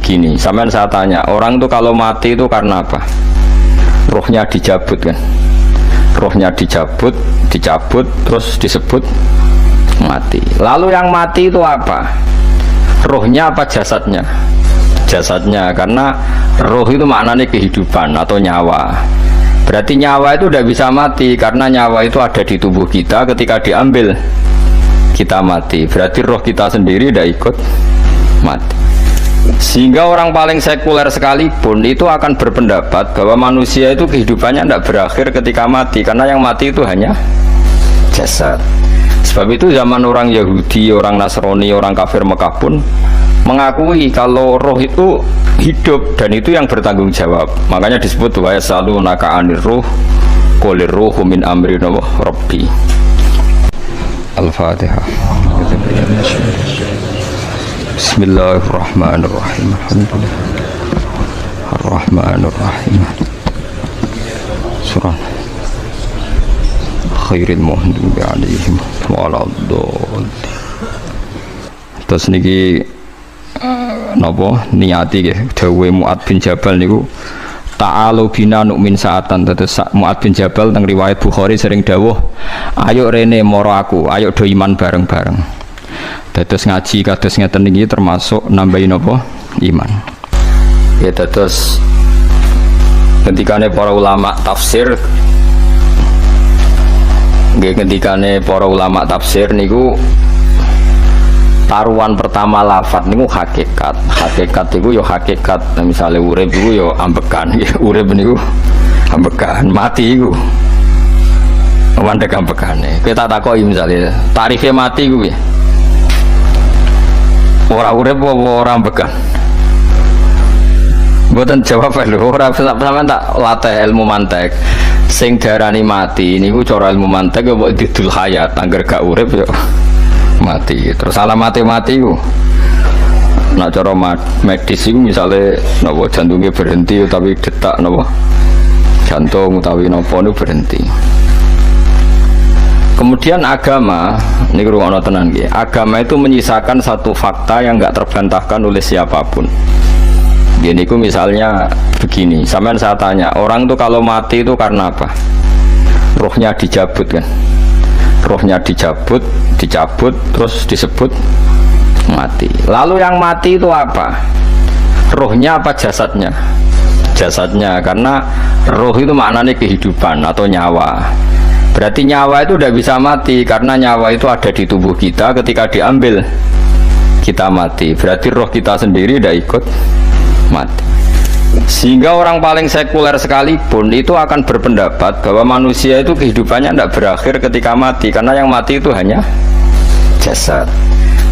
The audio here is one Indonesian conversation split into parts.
begini, sampean saya tanya, orang itu kalau mati itu karena apa? Rohnya dicabut kan? Rohnya dicabut, terus disebut mati. Lalu yang mati itu apa? Rohnya apa jasadnya? Jasadnya, karena roh itu maknanya kehidupan atau nyawa. Berarti nyawa itu tidak bisa mati, karena nyawa itu ada di tubuh kita. Ketika diambil kita mati, berarti roh kita sendiri tidak ikut mati. Sehingga orang paling sekuler sekalipun itu akan berpendapat bahwa manusia itu kehidupannya tidak berakhir ketika mati, karena yang mati itu hanya jasad. Sebab itu zaman orang Yahudi, orang Nasrani, orang kafir Mekah pun mengakui kalau roh itu hidup dan itu yang bertanggung jawab. Makanya disebut wa yasalunaka 'anir ruh qulir ruhu min amri rabbi. Al-Fatihah. Bismillahirrahmanirrahim. Ar-Rahmanirrahim. Surah Khairil Muhdim alaihim waladhdallin. Terus niki napa niati nggih dawuhe Mu'ad bin Jabal niku ta'alu bina nu'min sa'atan. Terus Mu'ad bin Jabal teng riwayat Bukhari sering dawuh, ayo rene moro aku, ayo do iman bareng-bareng. Terus ngaji kados ngeten niki termasuk nambahin napa iman. Ya terus ketikane para ulama tafsir nggih, ketikane para ulama tafsir niku taruhan pertama lafadz niku hakikat. Hakikat niku yo hakikat. Nah, misalnya urip niku yo ambekan, urip niku ambekan, mati niku mandek ambekane. Kita takoki misalnya tarife mati niku piye? Ora urip apa ora ambekan? Mboten jawab lho, ora sampean tak latih ilmu mantek. Sing darani mati niku cara ilmu mantek kok didul hayat, angger gak urip yo mati. Terus alamate mati ku nak cara medis iku misale napa jantungnya berhenti utawi detak napa jantung utawi napa niku berhenti. Kemudian agama niku rumakno tenan nggih. Agama itu menyisakan satu fakta yang enggak terbantahkan oleh siapapun. Gini ku misalnya begini, sampean saya tanya, orang itu kalau mati itu karena apa? Rohnya dicabut kan? Rohnya dicabut, terus disebut mati. Lalu yang mati itu apa? Rohnya apa jasadnya? Jasadnya, karena roh itu maknanya kehidupan atau nyawa. Berarti nyawa itu tidak bisa mati, karena nyawa itu ada di tubuh kita. Ketika diambil kita mati, berarti roh kita sendiri tidak ikut mati. Sehingga orang paling sekuler sekalipun itu akan berpendapat bahwa manusia itu kehidupannya tidak berakhir ketika mati, karena yang mati itu hanya jasad.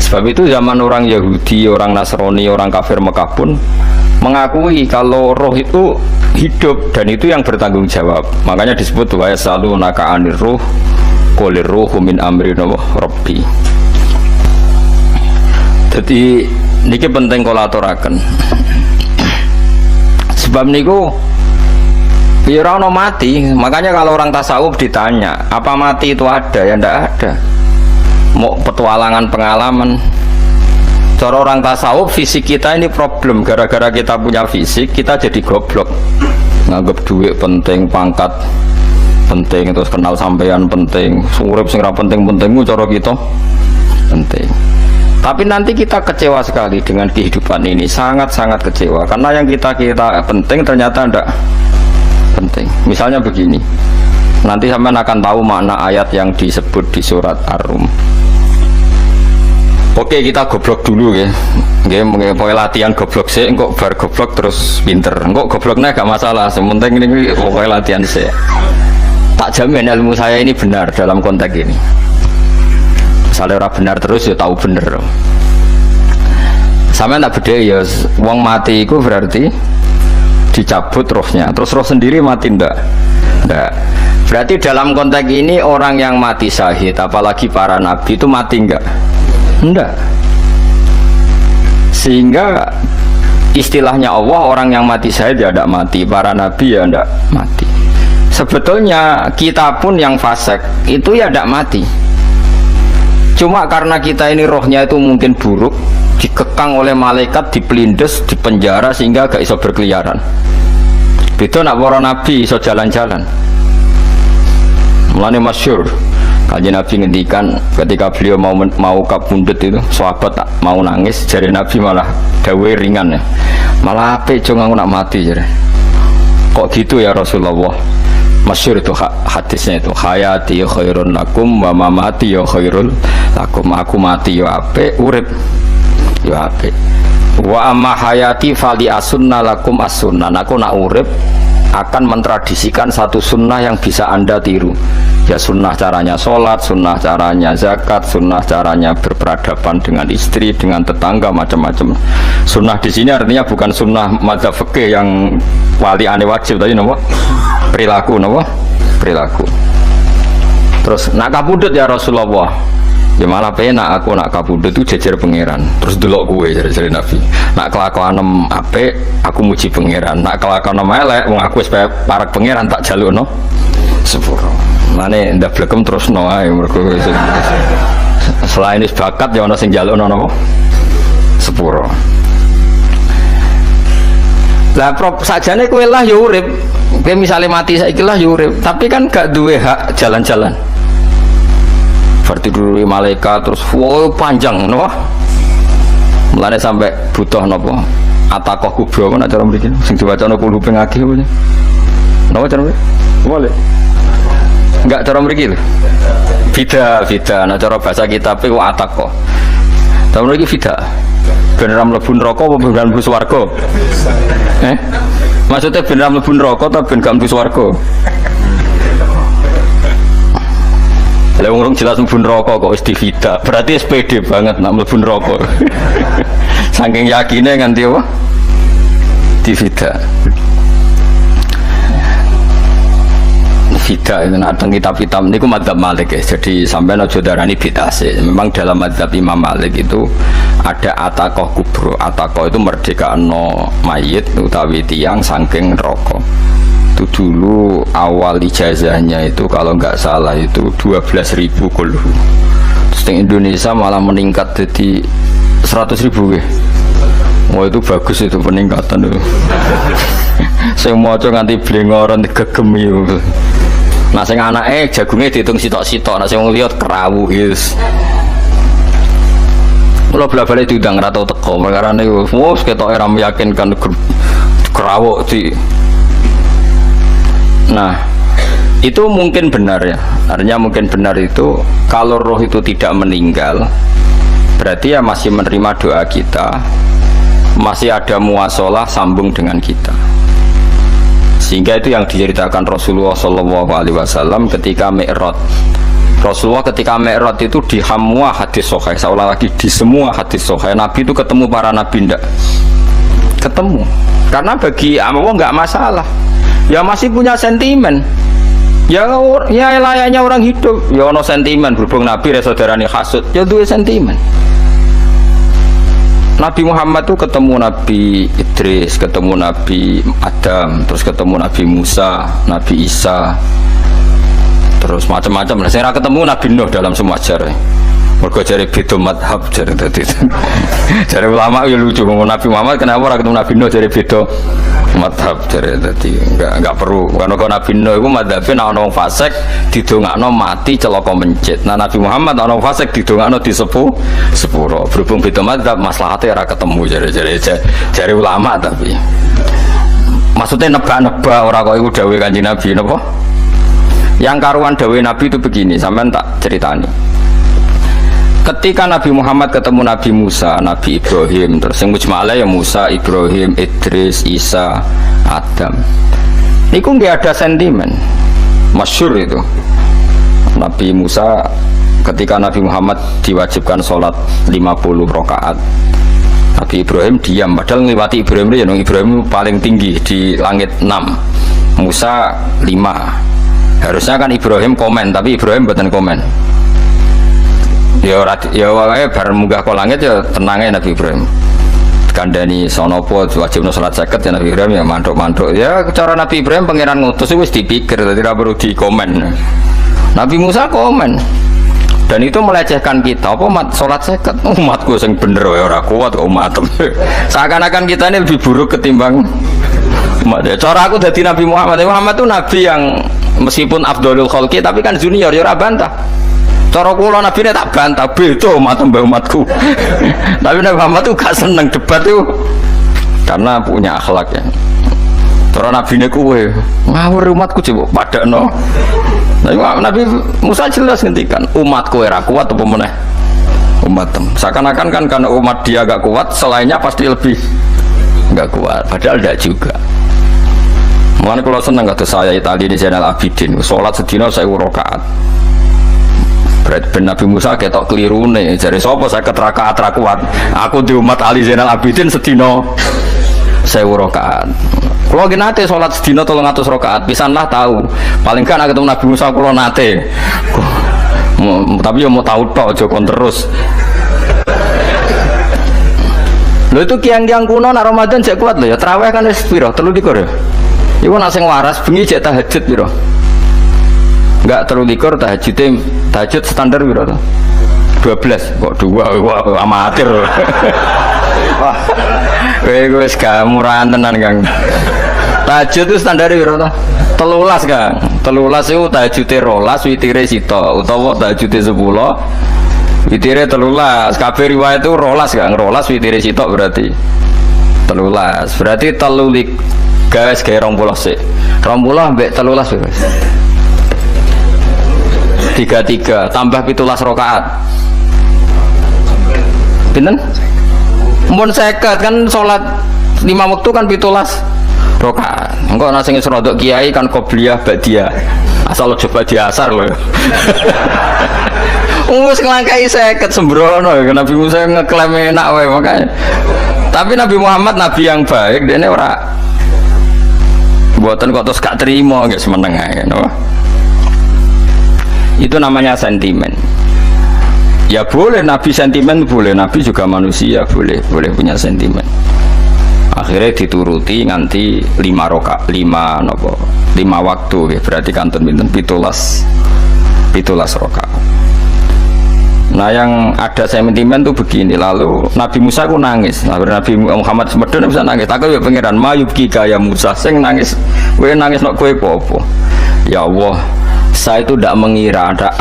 Sebab itu zaman orang Yahudi, orang Nasrani, orang kafir Mekah pun mengakui kalau roh itu hidup dan itu yang bertanggung jawab. Makanya disebut wa yasalunaka 'anir ruh qulir ruhu min amri rabbi. Jadi niki penting kula aturaken. Sebab niku ora ono mati. Makanya kalau orang tasawuf ditanya, apa mati itu ada? Ya ndak ada. Mau petualangan pengalaman. Cara orang tasawuf, fisik kita ini problem. Gara-gara kita punya fisik, kita jadi goblok. Nganggep duit penting, pangkat penting, terus kenal sampean penting, urip sing ra penting-pentingmu cara kita penting. Tapi nanti kita kecewa sekali dengan kehidupan ini, sangat-sangat kecewa, karena yang kita penting ternyata tidak penting. Misalnya begini, nanti sampean akan tahu makna ayat yang disebut di surat Ar-Rum. Oke, kita goblok dulu ya, pokoknya latihan goblok sih, kok bar goblok terus pinter, kok gobloknya gak masalah, sementing ini pokoknya latihan sih. Tak jamin ilmu saya ini benar dalam konteks ini. Misalnya orang benar terus ya tahu bener. Sama tak beda ya, wong mati itu berarti dicabut rohnya, terus roh sendiri mati ndak? Ndak. Berarti dalam konteks ini orang yang mati syahid, apalagi para nabi itu mati enggak? Ndak. Sehingga istilahnya Allah, orang yang mati syahid ya ndak mati, para nabi ya ndak mati. Sebetulnya kita pun yang fasik itu ya ndak mati. Cuma karena kita ini rohnya itu mungkin buruk, dikekang oleh malaikat, dipelindes, dipenjara sehingga gak iso berkeliaran. Beda nak para nabi iso jalan-jalan. Mulane masyhur Kanjeng Nabi ngendikan ketika beliau mau kabundut itu, sahabat tak mau nangis, jari Nabi malah dawe ringan ya. Malah apik jo aku nak mati jare. Kok gitu ya Rasulullah? Masyhur itu hadisnya itu, hayati khairun lakum wa mamati ya khairul lakum. Aku mati ya apik, urip ya apik. Wa amma hayati fali asunna lakum as-sunnah. Aku nak urip akan mentradisikan satu sunnah yang bisa Anda tiru. Ya sunnah caranya sholat, sunnah caranya zakat, sunnah caranya berperadaban dengan istri, dengan tetangga, macam-macam. Sunnah di sini artinya bukan sunnah madzhab fikih yang wali ane wajib tadi, nopo perilaku, nopo perilaku. Terus nak kabudut ya Rasulullah, ya malah penak aku nak kabudut itu jejer pangeran. Terus delok gue jadi Nabi. Nak kelakuan apik aku muji pangeran. Nak kelakuan elek wong aku wis parek pangeran tak jalukno sepuro. Mane ndak blekem terus no ae mergo selain is bakat ya ana sing njalukno napa sepuro. Lah prop sajane kowe lah ya urip. Kowe misale mati saiki lah ya urip, tapi kan gak duwe hak jalan-jalan. Berarti dulu malaikat terus wow panjang no. Mulane sampai butuh napa? Atakoh kubro mana cara mriki sing diwacana kulo pengake apa. Napa cara mriki? Boleh. Enggak cara mriki lho. Bida. Nah cara bahasa kitab iku atakoh. Cara mriki bida. Ben ora mlebu neraka apa ben mlebu swarga? Maksudnya ben ora mlebu neraka ta ben gak mlebu swarga? Lah wong jelas mlebu neraka kok wis divida. Berarti SPD banget nak mlebu neraka. Saking yakine nganti apa? Divida. Vida itu nak kitab-kitab niku madzhab Malik ya. Jadi sampai aja darani bid'ah sih. Memang dalam madzhab Imam Malik itu ada atakoh kubro. Atakoh itu merdekano mayit utawi tiang saking neraka. Itu dulu awal ijazahnya itu kalau nggak salah itu 12.000 kulhu. Terus di Indonesia malah meningkat jadi 100.000 ya. Wah itu bagus itu peningkatan itu. Saya mau coba nganti blengoran gegem itu. Nah sing anake jagungnya dihitung sitok-sitok, nah sing lihat kerawu guys. Kalau bela-bela diundang ratau teko, perkara niku wis ketok ora meyakinkan kerawu di. Nah itu mungkin benar ya, artinya mungkin benar itu kalau roh itu tidak meninggal, berarti ya masih menerima doa kita, masih ada muasalah sambung dengan kita. Sehingga itu yang diceritakan Rasulullah SAW ketika Mi'raj. Rasulullah ketika Mi'raj itu di semua hadis sahih, seolah lagi di semua hadis sahih Nabi itu ketemu para nabi ndak? Ketemu. Karena bagi Allah nggak masalah. Ya masih punya sentimen. Ya layaknya orang hidup. Ya ono sentimen berhubung Nabi saudarane hasud. Ya duwe sentimen. Nabi Muhammad itu ketemu Nabi Idris, ketemu Nabi Adam, terus ketemu Nabi Musa, Nabi Isa, terus macam-macam. Saya ketemu Nabi Nuh dalam semua sejarah. Mergo jare beda madhab jare tadi. Jare ulama ya lucu ngomong Nabi Muhammad kenapa ora ketemu Nabi Nuh jare beda madhab jare tadi. Enggak perlu. Karena Nabi Nuh iku madhabe nek ana wong fasik didongakno mati celaka mencit. Nah Nabi Muhammad ana wong fasik didongakno sepuro. Berhubung beda madhab maslahate ora ketemu jare ulama tapi. Maksudnya nebak-nebak ora kok iku dawuh Kanjeng Nabi napa? Yang karuan dawuh Nabi itu begini, sampean tak ceritani. Ketika Nabi Muhammad ketemu Nabi Musa, Nabi Ibrahim, terus yang mujmalah ya Musa, Ibrahim, Idris, Isa, Adam. Niku nggak ada sentimen, masyhur itu. Nabi Musa ketika Nabi Muhammad diwajibkan sholat 50 rakaat, Nabi Ibrahim diam, padahal ngliwati Ibrahim itu, Ibrahim paling tinggi di langit 6, Musa 5. Harusnya kan Ibrahim komen, tapi Ibrahim bukan komen. Ya wae bar munggah ke langit ya tenangnya Nabi Ibrahim. Kandani sonopo wajib salat 50 ya Nabi Ibrahim ya mantuk-mantuk. Ya cara Nabi Ibrahim pangeran ngutus wis dipikir dadi ora perlu dikomen. Nabi Musa komen. Dan itu melecehkan kita. Apa umat sholat seket? Umatku yang bener ya ora kuat kok umat. Seakan-akan kita ini lebih buruk ketimbang umat. Cara aku dari Nabi Muhammad. Muhammad itu Nabi yang meskipun Abdul Khalqi tapi kan junior ya ora bantah. Cara kula Nabi ini tak bantah. Beto umatku. Tapi Nabi Muhammad itu gak seneng debat itu karena punya akhlak ya. Cara Nabi ini kuwe ngawur umatku coba padakno. Nabi Musa jelas ngendikan umatku era kuat apa meneh umat tem. Seakan-akan kan karena umat dia agak kuat, selainnya pasti lebih enggak kuat. Padahal tidak juga. Mulane kalau seneng kata saya Italia di Zainal Abidin, sholat sedina 1000 rakaat. Berarti ben Nabi Musa ketok kelirune. Jare sapa 50 rakaat ra kuat. Aku di umat Ali Zainal Abidin sedina 1000 rakaat. Kalau gini nate sholat sedina 300 rakaat, pisanlah tahu. Paling kan ketemu Nabi Musa kalau nate. Tapi ya mau tahu tok, jokon terus. Lo itu kiang-kiang kuno nak Ramadan cek kuat lo ya. Terawih kan wis piro? 23 ya. Iku nak sing waras bengi cek tahajud piro? Enggak 23 tahajud standar piro to? 12 kok 2 wah amatir. Wah. Kowe wis gak murahan tenan Kang. Tahajud itu standar piro to? 13 Kang. 13 itu tahajude 12 witire sita utawa tahajude 10 witire 13. Kabeh riwayat itu 12 Kang. 12 witire sita berarti 13. Berarti 3 gawe 20 sik. 20 ambek 13 wis. 33 tambah 17 rakaat. Pinten? Mun 50 kan sholat 5 waktu kan 17 rakaat. Engko ana sing rodok kiai kan qobliyah ba'diyah. Asal coba diasar lho. Wis nglangkai 50 sembrono Nabi Musa ngeklaim enak wae makanya. Tapi Nabi Muhammad nabi yang baik, dene ora mboten kok terus gak trimo nggih semeneng ae no. Itu namanya sentimen. Ya boleh Nabi sentimen, boleh Nabi juga manusia, boleh punya sentimen. Akhirnya dituruti nganti 5 waktu ya, berarti kantun pinten 17 rakaat. Nah yang ada sentimen tuh begini. Lalu Nabi Musa ku nangis. Nabi Muhammad semedon bisa nangis. Takut ya pangeran mayubki kaya Musa sing nangis. Kowe nangis nok kowe apa? Ya Allah, saya itu tidak mengira ada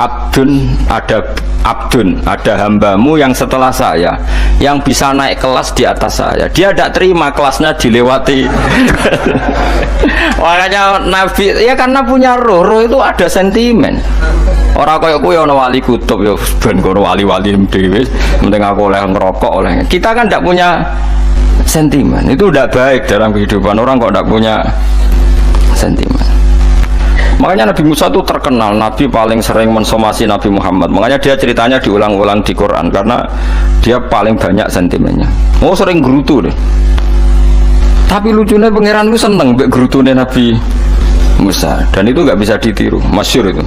ada hambamu yang setelah saya yang bisa naik kelas di atas saya. Dia tidak terima kelasnya dilewati. Makanya Nabi ya karena punya roh itu ada sentimen. Orang kayak aku yang wali kutub ya ben kono wali-wali dhewe penting aku oleh ngerokok oleh. Kita kan tidak punya sentimen. Itu tidak baik dalam kehidupan orang kok tidak punya sentimen. Makanya Nabi Musa itu terkenal Nabi paling sering mensomasi Nabi Muhammad. Makanya dia ceritanya diulang-ulang di Quran karena dia paling banyak sentimennya. Oh sering gerutu deh. Tapi lucunya pangeran itu seneng mbek gerutune Nabi Musa dan itu nggak bisa ditiru, masyhur itu.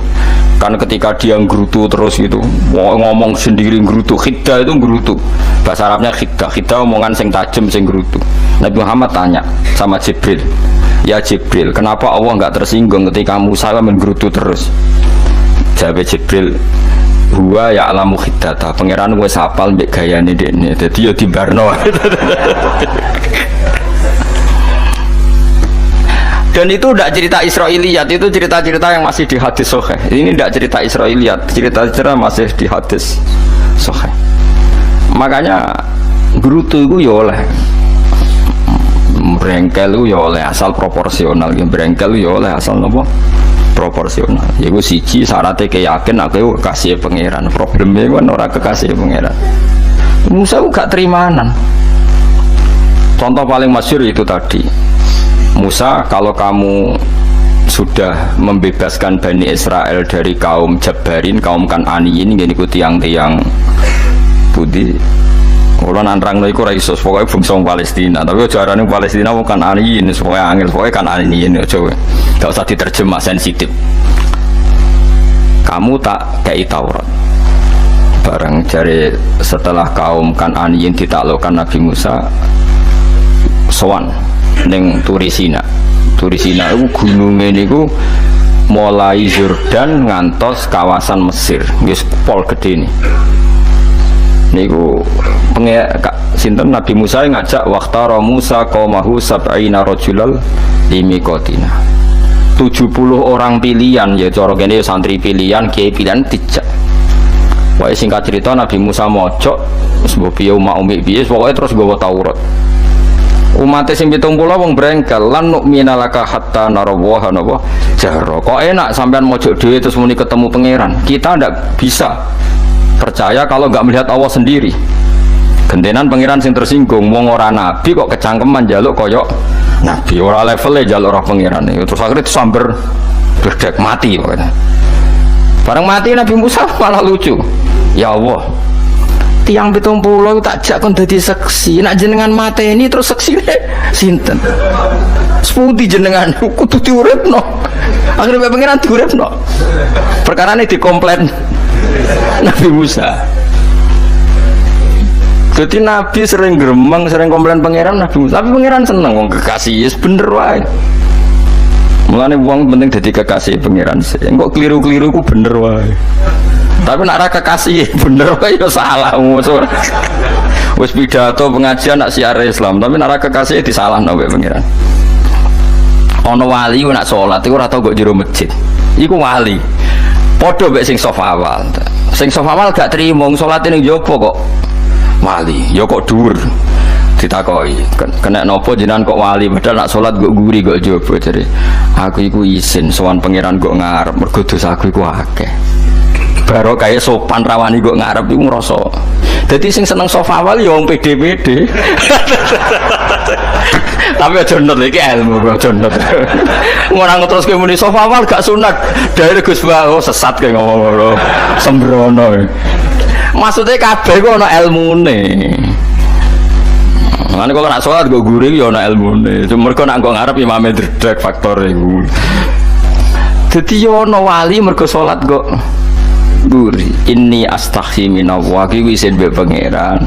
Karena ketika dia gerutu terus gitu, ngomong sendiri gerutu, khiddah itu gerutu. Bahasa Arabnya khiddah omongan sing tajem sing gerutu. Nabi Muhammad tanya sama Jibril, ya Jibril, kenapa Allah nggak tersinggung ketika Musa menggerutu terus? Jawab Jibril, huwa ya alamu khiddata, pangeran gue sapal mbek gayane dekne, dadi ya dibarno. Dan itu tidak cerita Israiliyat, itu cerita-cerita yang masih di hadis sahih. Ini tidak cerita Israiliyat, cerita-cerita masih di hadis sahih. Makanya gerutu itu ya oleh brengkel ya oleh asal proporsional, brengkel ya oleh asal nopo proporsional. Yaiku siji syaratnya keyakin aku kasih pangeran. Problemnya kan orang kekasih pangeran. Musa gak terimanan. Contoh paling masyhur itu tadi. Musa, kalau kamu sudah membebaskan Bani Israel dari kaum Jabbarin, kaum Kan'aniyin, gini ku tiang-tiang putih. Kalau nantrang itu raisos, pokoknya bangsa Palestina. Tapi jarane Palestina bukan Kan'aniyin, pokoknya angel, pokoknya Kan'aniyin. Coba, gak usah diterjemah sensitif. Kamu tak kayak Taurat. Barang dari setelah kaum Kan'aniyin ditaklukkan Nabi Musa, sowan neng Turisina itu gunungnya niku mulai Jordan ngantos kawasan Mesir wis pol gede nih niku sinten Nabi Musa ngajak waqtara Musa qaumahu sab'ina rajulal limiqatina 70 orang pilihan ya cara kene santri pilihan kiai pilihan dijak wae singkat cerita Nabi Musa mojok wis mbok piye umak umik piye pokoke terus nggawa Taurat umatnya sing 70 wong brengkel lan nu'mina laka hatta narawaha napa jahra kok enak sampean mojok dhewe terus muni ketemu pangeran kita ndak bisa percaya kalau nggak melihat Allah sendiri gentenan pangeran sing tersinggung wong ora nabi kok kecangkeman jaluk koyok nabi ora levelnya jaluk roh pangeran terus akhirnya samber berdek mati pokoknya bareng mati Nabi Musa malah lucu ya Allah tiang 70 tak jak kon dadi seksi nak jenengan mate ini terus seksi sinten sepundi jenengan kudu diuripno akhirnya pangeran diuripno perkara ini dikomplain Nabi Musa jadi Nabi sering gremeng sering komplain pangeran Nabi Musa tapi pangeran seneng wong kekasih yes bener wae mulane wong penting dadi kekasih pangeran sih kok keliru-keliru ku bener wae tapi nak ra kekasih bener wae ya salah wis pidato pengajian nak siar Islam tapi nak ra kekasih disalahno wae pangeran ana wali nak salat iku ora tau kok jero masjid iku wali padha mek sing saf awal gak trimo salate ning jopo kok wali ya kok dhuwur ditakoki kena nopo jenengan kok wali padahal nak salat kok guri kok jopo jare aku iku isin sowan pangeran kok ngarep mergo dosaku iku akeh baru kayak sopan rawani kok ngarep iku ngrasa dadi sing seneng saf awal ya wong pede-pede tapi aja nut iki ilmu aja nut ora terus kowe muni saf awal gak sunat dari Gus Bawo sesat kayak ngomong ngono sembrono maksudnya kabeh ku ana ilmune ngene kok nak salat go guri ya ana ilmune cuma mergo nak kok ngarep imame dredeg faktor iku dadi yo ana wali mergo salat kok guri inni astaghfi minallah iki wis mbek pangeran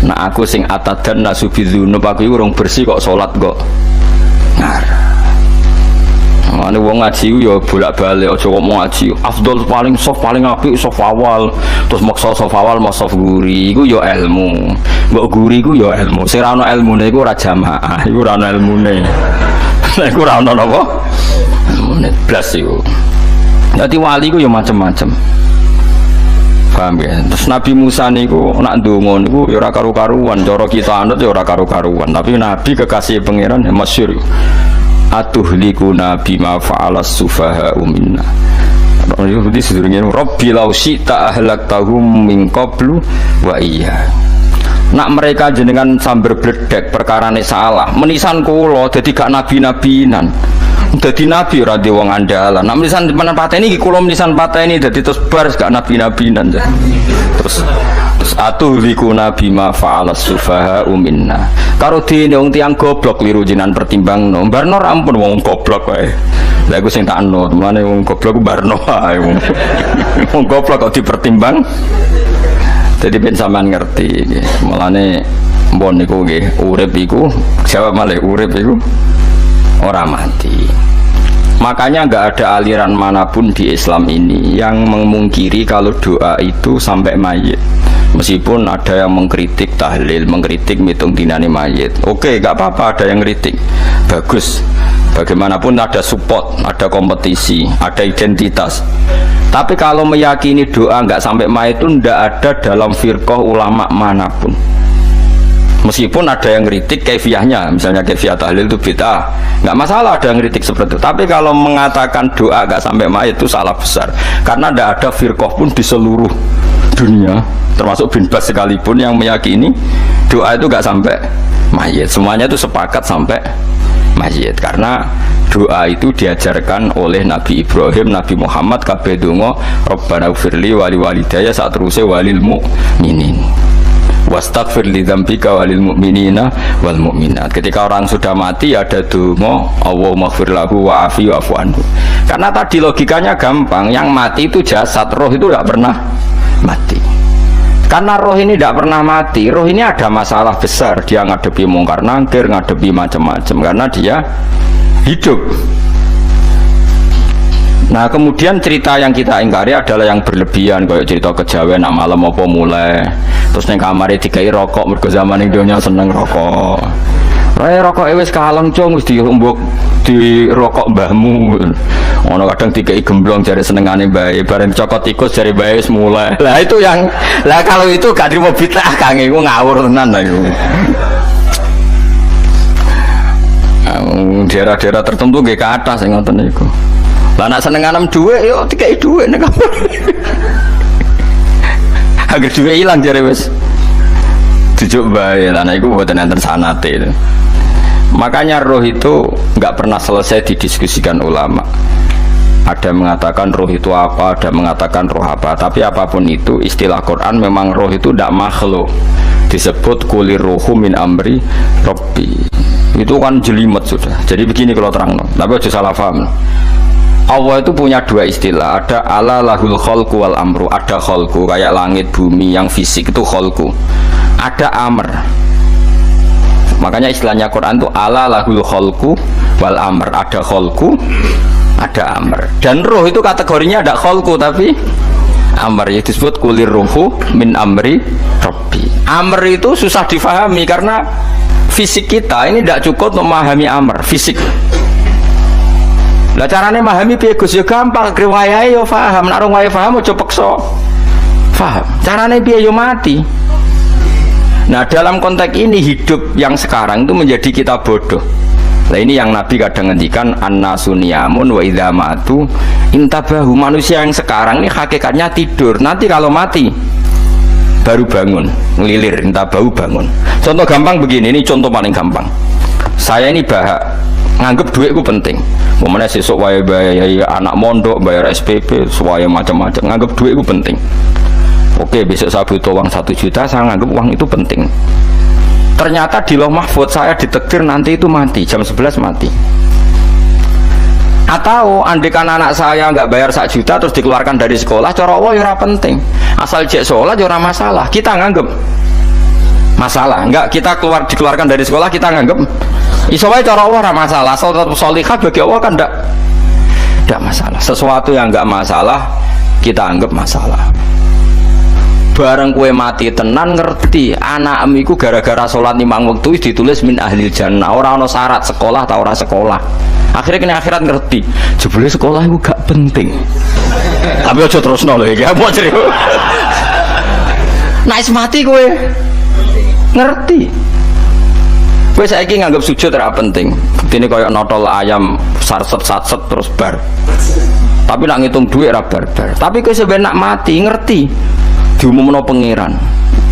nah aku sing atadan nasubidzunub aku iki urung bersih kok salat kok ngarep ane wong ngaji yo bolak-balik aja kok mau ngaji afdol paling soft paling apik soft awal terus maksa soft awal mau soft guri iku yo ilmu mbok guri iku yo ilmu sing ora ana ilmune iku ora jamaah iku ora ana ilmune nek ora ana napa ilmune blas iku dadi wali iku yo macam-macam paham ya terus Nabi Musa niku nak ndonga niku yo ora karu-karuan cara kita anut yo ora karu-karuan tapi Nabi kekasih pangeran ya masyhur atuhlikuna bima fa'alas sufaha minna itu berarti sedurungnya Rabbi lau syi'ta ahlaktahum min qablu wa iya nak mereka jenengan sambar bledek perkarane salah menisan kula dadi gak nabi-nabinan dadi nabi ora di wong andalan nak menisan pateni iki kula menisan pateni dadi terus bar gak nabi-nabinan terus atuhlikuna bima fa'alas sufaha minna karo dene wong tiyang goblok liru jinan pertimbangno barno ampun wong goblok wae lha iku sing tak anut mane wong goblok barno wae wong goblok kok dipertimbang jadi ben sampean ngerti mulane mbon niku nggih urip iku jawab malih urip iku ora mati makanya nggak ada aliran manapun di Islam ini yang memungkiri kalau doa itu sampai mayit meskipun ada yang mengkritik tahlil, mengkritik mitung dinani mayit oke, nggak apa-apa ada yang kritik bagus bagaimanapun ada support, ada kompetisi ada identitas tapi kalau meyakini doa nggak sampai mayit itu nggak ada dalam firqah ulama manapun meskipun ada yang kritik kaifiahnya misalnya kaifiah tahlil itu bid'ah nggak masalah ada yang kritik seperti itu tapi kalau mengatakan doa nggak sampai mayit itu salah besar karena tidak ada firqah pun di seluruh dunia termasuk bin Bas sekalipun yang meyakini doa itu nggak sampai mayit semuanya itu sepakat sampai mayit karena doa itu diajarkan oleh Nabi Ibrahim, Nabi Muhammad kabeh donga Rabbana ghfirli wali walidayya saat terusé walil mu'minin wastaghfir li dzambika walil mu'minina wal mu'minat ketika orang sudah mati ada donga Allahumma ghfir lahu wa afi wa'fu anhu karena tadi logikanya gampang yang mati itu jasad roh itu tidak pernah mati karena roh ini tidak pernah mati roh ini ada masalah besar dia ngadepi mungkar nangkir ngadepi macam-macam karena dia hidup Nah kemudian cerita yang kita ingkari adalah yang berlebihan, kayak cerita kejawen nak malam apa mulai terus neng kamar dikai rokok, mergo zaman ning donya seneng rokok. Rokok wis kaleng cung, wis diumbuk di rokok mbahmu. Ono kadang dikai gemblong jare senengane bae, bareng cokot tikus jare bae wis mulai. Lah itu yang lah kalau itu gak terima bid'ah Kang, iku ngawur tenan lah iku. Daerah-daerah tertentu nggih ke atas sing ngoten niku. Lah nak senenganem dhuwit yo dikai dhuwit nek kamar. Agar dhuwit ilang jare wis dijuk bae. Lah niku mboten enten sanate itu. Makanya roh itu nggak pernah selesai didiskusikan ulama. Ada mengatakan roh itu apa, ada mengatakan roh apa. Tapi apapun itu, istilah Quran memang roh itu tidak makhluk. Disebut kulir ruhu min amri Rabbi. Itu kan jelimet sudah. Jadi begini kalau terang, tapi aja salah paham. Allah itu punya dua istilah. Ada ala lahul kholku wal amru. Ada kholku kayak langit bumi yang fisik itu kholku. Ada amr. Makanya istilahnya Quran itu ala lahul kholku wal amr. Ada kholku, ada amr. Dan roh itu kategorinya ada kholku tapi amr, ya disebut kulir ruhu min amri Rabbi. Amr itu susah difahami karena fisik kita ini tidak cukup untuk memahami amr fisik. Lah carane memahami piye Gus ya gampang, riwayahe yo paham, nek ora paham aja peksa paham. Carane piye yo mati. Nah dalam konteks ini hidup yang sekarang itu menjadi kita bodoh. Nah ini yang Nabi kadang ngendikan annasu niyamun wa idza matu intabahu. Manusia yang sekarang ini hakikatnya tidur, nanti kalau mati baru bangun, ngelilir, intabahu bangun. Contoh gampang begini, ini contoh paling gampang. Saya ini nganggep duitku penting. Momennya sesuk wae bayar anak mondok, bayar SPP, semuanya macam-macam. Nganggep duitku penting. Oke, besok saya butuh uang 1 juta, saya nganggap uang itu penting. Ternyata di Lauh Mahfudz saya ditakdir nanti itu mati, jam 11 mati. Atau andikan anak saya nggak bayar 1 juta terus dikeluarkan dari sekolah, cara Allah ya penting. Asal cek sholat ya masalah. Kita nganggap masalah. Enggak, kita dikeluarkan dari sekolah kita nganggap iso wae cara Allah masalah. Asal tetap sholihah bagi Allah kan enggak masalah. Sesuatu yang enggak masalah kita anggap masalah. Bareng kue mati tenan ngerti anakmu iku gara-gara sholat 5 waktu ditulis min ahlil jannah. Orang ono syarat sekolah atau orang sekolah. Akhirnya kena akhirat ngerti jebule sekolah itu gak penting. Tapi aja terusno lho iki apa cerita. Nek mati kue ngerti. Kue saiki nganggap sujud ora penting. Buktine koyo notol ayam sarset terus bar. Tapi nak ngitung duit ora bar-bar. Tapi kue sebenarnya nak mati ngerti. Diumumno pangeran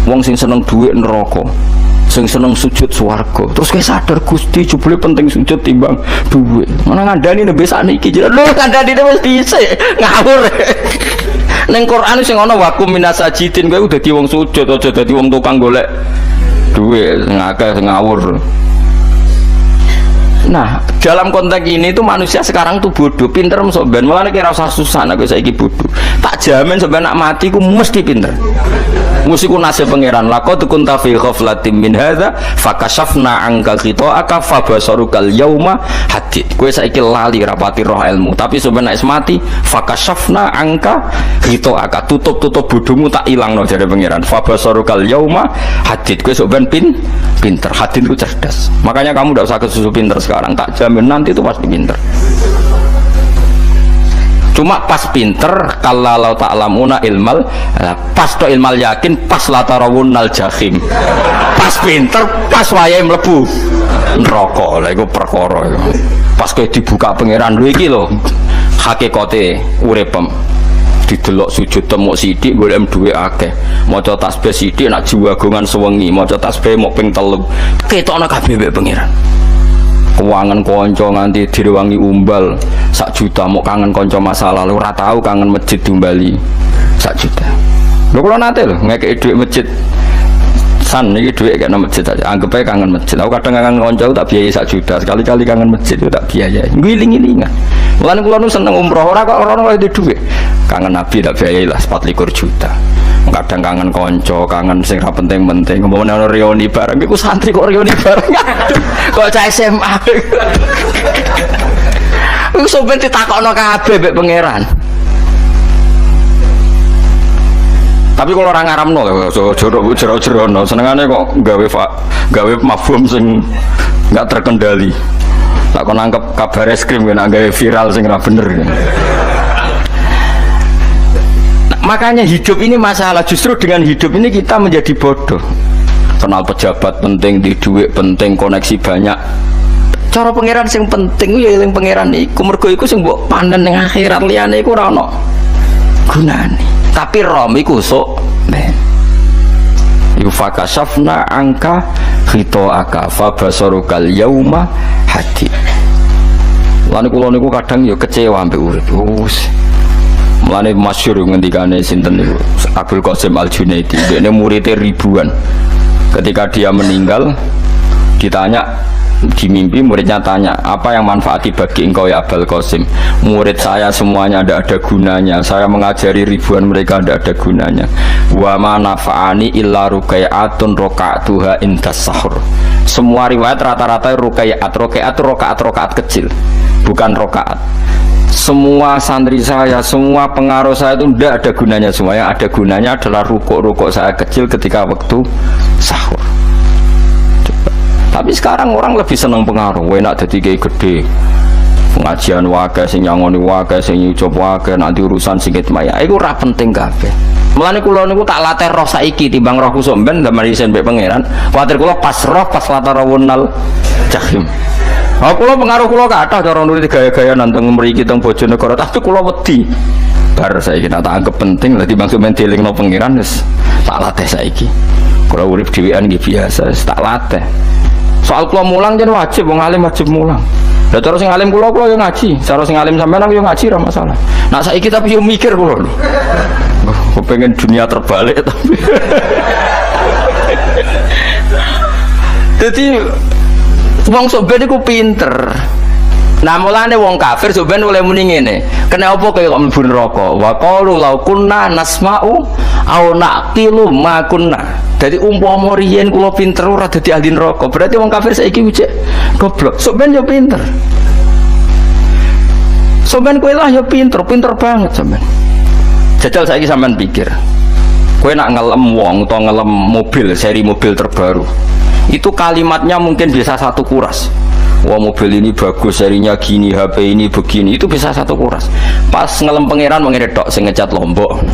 wong sing seneng duit neraka, sing seneng sujud swarga. Terus kowe sadar Gusti jebule penting sujud timbang duit. Mana ngandani nek besane iki lho ngandani wis dhisik ngawur. Ning Quran sing ana wakum minasajidin kowe udah dadi wong sujud aja dadi wong tukang golek duit ngakeh ngawur. Nah, dalam konteks ini itu manusia sekarang tuh bodoh, pinter soben. Malah kira usah susah, aku saiki bodoh. Tak jamin soben nak mati ku mesti pinter. Musiku nasib pangeran. Laqad kunta fi ghaflatin min hadza fakashafna anka ghita'aka fabasarukal yauma hadid. Kowe saiki lali rapati roh ilmu, tapi soben nek mati fakashafna anka ghita'aka. Tutup bodohmu tak ilangno jare pangeran. Fabasarukal yauma hadid. Kowe soben pinter. Hadid ku cerdas. Makanya kamu tidak usah kesusu pinter sekarang, tak jamin nanti itu pasti pinter. Cuma pas pinter kalau ta'lamuna ilmal, pas to ilmal yakin, pas latarawunnal jahim. Pas pinter, pas wayahe mlebu neraka. Lha iku perkara iku. Pas kowe dibuka pangeran lho iki lho hakikate uripem. Didelok sujud temuk sithik golek duwe akeh. Maca tasbih sithik nak jiwagongan sewengi, maca tasbih mok ping 3. Ketokno kabeh mbek pangeran. Keuangan konco nganti direwangi umbal 1 juta, mau kangen konco masa lalu ora tahu kangen masjid diumbali 1 juta. Lho kula nate lho ngekeki dhuwit masjid. San iki dhuwit kena masjid aja. Anggap ae kangen masjid. Aku kadang kangen konco tak biayai 1 juta, sekali-kali kangen masjid itu tak biayai. Ngiling-ngilingan. Mulane kula nu seneng umroh ora kok ora oleh dhuwit. Kangen Nabi tak biayai lah 24 juta. Kadang kangen konco, kangen sing ra penting-penting. Ngomongin ono reuni bareng, iku santri kok reuni bareng. Kok cah SMA. Iku sampeyan ditakokno kabeh mbek pangeran. Tapi kalau orang ngaramno jero-jero senengane kok gawe mafhum sing enggak terkendali. Tak kon nangkep kabar eskrim kena gawe viral sing ora bener. Nah, makanya hidup ini masalah, justru dengan hidup ini kita menjadi bodoh. Kenal pejabat penting, di duit penting, koneksi banyak. Cara pangeran sing penting ya eling pangeran iku, mergo iku sing mbok pandang ning akhirat, liyane iku ora ono gunane. Tapi rom iku sok men. Iku fakasafna angka khitoaka fa basarukal yauma hadi. Lan kula niku kadang ya kecewa ambek urip. Wis. Mulane masyhur ngendikane sinten niku Abdul Qasim Al-Junaidi, dekne muridé ribuan. Ketika dia meninggal ditanya di mimpi, muridnya tanya, apa yang manfaati bagi engkau ya Abul Qasim? Murid saya semuanya tidak ada gunanya, saya mengajari ribuan mereka tidak ada gunanya. Wa ma nafa'ani illa rukai'atun roka'atuha indas sahur. Semua riwayat rata-rata roka'at kecil, bukan rokaat. Semua santri saya, semua pengaruh saya itu tidak ada gunanya semua. Yang ada gunanya adalah rukuk saya kecil ketika waktu sahur. Tapi sekarang orang lebih senang pengaruh, enak jadi kayak gede, pengajian wakai, sing nyangoni wakai, sing nyucap wakai, nanti urusan singkit maya, itu ora penting kabeh. Mulane kula niku tak latih roh saiki timbang roh kusuk ben zaman isen mbek pangeran. Kuwatir kula pas roh pas latarawunal jahim. Kula pengaruh kula kathah cara nulis gaya-gaya nanteng mriki teng Bojonegoro, tapi kula wedi. Bar saiki tak anggap penting lah timbang sampeyan dielingno pangeran wis tak latih saiki. Kula urip dhewean nggih biasa, tak latih. Soal kula mulang jan wajib, wong alim wajib mulang. Lah cara sing alim kula yo ngaji, cara sing alim sampean aku yo ngaji ora masalah. Nah saiki tapi yo mikir kula lho. Aku pengen dunia terbalik tapi. Jadi wong soben iku pinter. Nah mulane wong kafir soben oleh muni ngene. Kena apa kaya kok mlebu neraka? Wa qalu law kunna nasma'u aw naqilu ma kunna. Jadi umpama riyen kula pinter ora dadi ahli neraka, berarti wong kafir saiki wujud goblok. Sok ben yo pinter. Sok ben kowe lah yo pinter banget sampean. Jajal saiki sampean pikir. Kowe nak ngelem wong utawa ngelem mobil, seri mobil terbaru. Itu kalimatnya mungkin bisa satu kuras. Wah mobil ini bagus, serinya gini, HP ini begini, itu bisa satu kuras. Pas ngelem pangeran mengirit tok sing ngecat Lombok.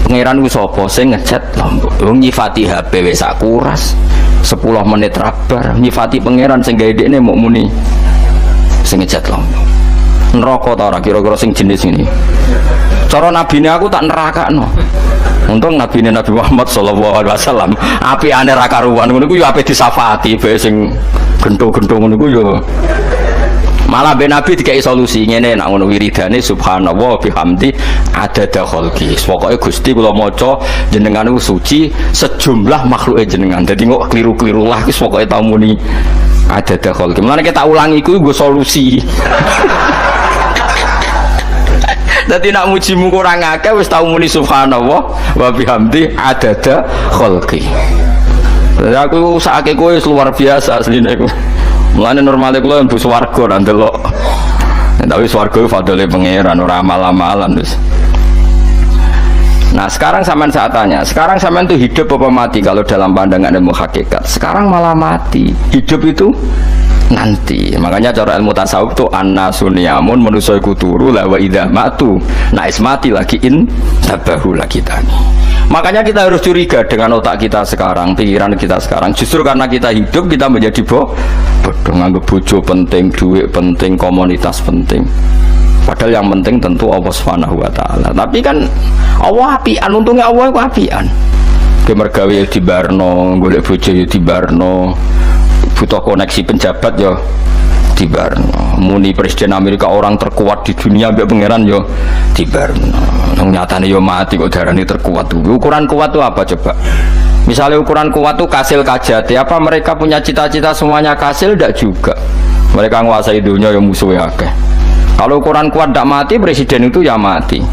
Pangeran ku sapa sing ngecat Lombok? Nyifati HP wis sak kuras 10 menit rabar, nyifati pangeran sing gawe dekne mok muni sing ngecat Lombok. Neraka ta ora kira-kira sing jenis ini. Cara nabine aku tak nerakakno. Untung nabine Nabi Muhammad sallallahu alaihi wasallam apikane ra karuan ngono ku yo ape disafati bae sing gento-gento ngono ku yo. Malah ben Nabi dikai solusi ngene nek ngono wiridane subhanallah bihamdi adada khalqi. Pokoke Gusti kula maca jenengan niku suci sejumlah makhluke jenengan. Dadi kok kliru-kliru lah wis pokoke tau muni adada khalqi. Mulane kita ulangi iku nggo solusi. Dadi nak mujimu kurang akeh wis tau muni subhanallah wa bihamdi adada khalqi. Dadi aku sakake kowe luar biasa asline iku. Mulane normale kula mlebu swarga ndelok. Tapi swarga ku fadhole pangeran ora amal-amalan wis. Nah, sekarang sampean saya tanya, sekarang sampean tuh hidup apa mati kalau dalam pandangan ilmu hakikat? Sekarang malah mati. Hidup itu nanti. Makanya cara ilmu tasawuf itu an-nasuniyamun manusia iku turu la wa idza matu. Nah, mati lagi in tabahu lagi tani. Makanya kita harus curiga dengan otak kita sekarang, pikiran kita sekarang. Justru karena kita hidup kita menjadi bodoh, nganggep bojo penting, duit penting, komunitas penting. Padahal yang penting tentu Allah Subhanahu wa taala. Tapi kan Allah apian, untungnya Allah itu apian. Kemergawe ya dibarno, golek bojo ya dibarno. Butuh koneksi penjabat ya dibarno. Muni presiden Amerika orang terkuat di dunia mbek pangeran yo dibarno. Nyatane yo mati kok darani terkuat tuh. Ukuran kuat tuh apa coba? Misalnya ukuran kuat tuh kasil kajati, apa mereka punya cita-cita semuanya kasil? Tidak juga. Mereka menguasai dunia yang musuhnya akeh. Kalau ukuran kuat tidak mati, presiden itu ya mati.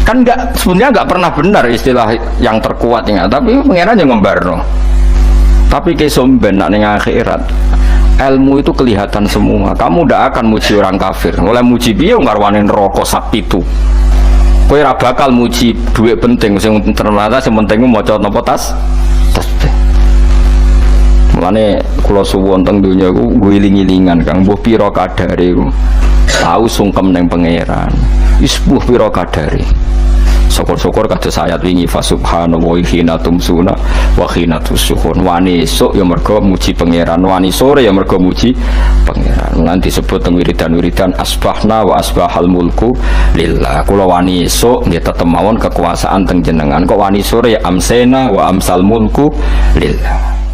Kan enggak, sebenarnya enggak pernah benar istilah yang terkuat ya, tapi pangeran yang ngembarno. Tapi kesomben nak ning akhirat ilmu itu kelihatan semua. Kamu tidak akan muji orang kafir. Oleh muji piye ngarwani neraka sak pitu. Kowe ora bakal muji duit penting sing ternyata sing penting maca napa tasbih. Mulane kula suwun teng donya iku guling-gilingan Kang mbuh pira kadare iku. Tahu sungkem ning pangeran. Wis mbuh pira kadare. Syukur-syukur kados ayat wingi fa subhanallahi hina tumsuna wa hina tusyuhun. Wani esuk ya mergo muji pangeran, wani sore ya mergo muji pangeran. Lan disebut teng wiridan-wiridan asbahna wa asbahal mulku lillah. Kula wani esuk nggih tetep mawon kekuasaan teng jenengan. Kok wani sore ya amsena wa amsal mulku lillah.